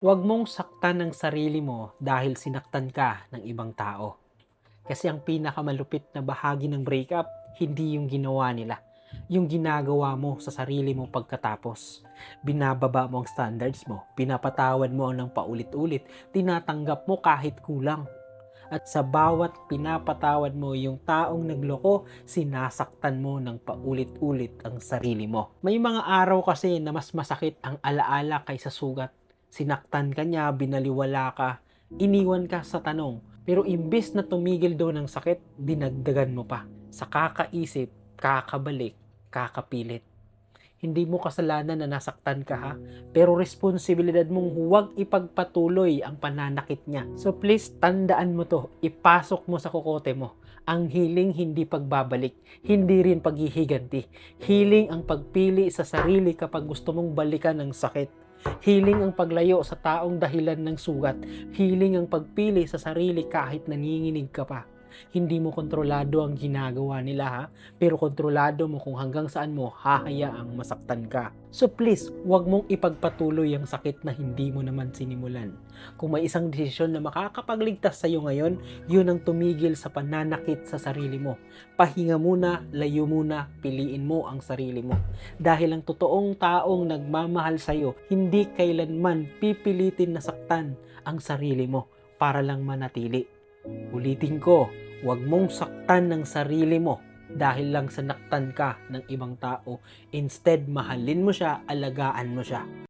Huwag mong saktan ang sarili mo dahil sinaktan ka ng ibang tao. Kasi ang pinakamalupit na bahagi ng breakup, hindi yung ginawa nila. Yung ginagawa mo sa sarili mo pagkatapos. Binababa mo ang standards mo, pinapatawad mo ng paulit-ulit, tinatanggap mo kahit kulang. At sa bawat pinapatawad mo yung taong nagloko, sinasaktan mo ng paulit-ulit ang sarili mo. May mga araw kasi na mas masakit ang alaala kaysa sugat. Sinaktan ka niya, binaliwala ka, iniwan ka sa tanong. Pero imbes na tumigil daw ng sakit, dinagdagan mo pa. Sa kakaisip, kakabalik, kakapilit. Hindi mo kasalanan na nasaktan ka ha, pero responsibilidad mong huwag ipagpatuloy ang pananakit niya. So please, tandaan mo to, ipasok mo sa kokote mo. Ang healing hindi pagbabalik, hindi rin paghihiganti. Healing ang pagpili sa sarili kapag gusto mong balikan ng sakit. Healing ang paglayo sa taong dahilan ng sugat. Healing ang pagpili sa sarili kahit nanginginig ka pa. Hindi mo kontrolado ang ginagawa nila ha, pero kontrolado mo kung hanggang saan mo hahayaang masaktan ka. So please, huwag mong ipagpatuloy ang sakit na hindi mo naman sinimulan. Kung may isang desisyon na makakapagligtas sa iyo ngayon, yun ang tumigil sa pananakit sa sarili mo. Pahinga muna, layo muna, piliin mo ang sarili mo. Dahil ang totoong taong nagmamahal sa iyo, hindi kailanman pipilitin na saktan ang sarili mo para lang manatili. Ulitin ko, huwag mong saktan ng sarili mo dahil lang sanaktan ka ng ibang tao. Instead, mahalin mo siya, alagaan mo siya.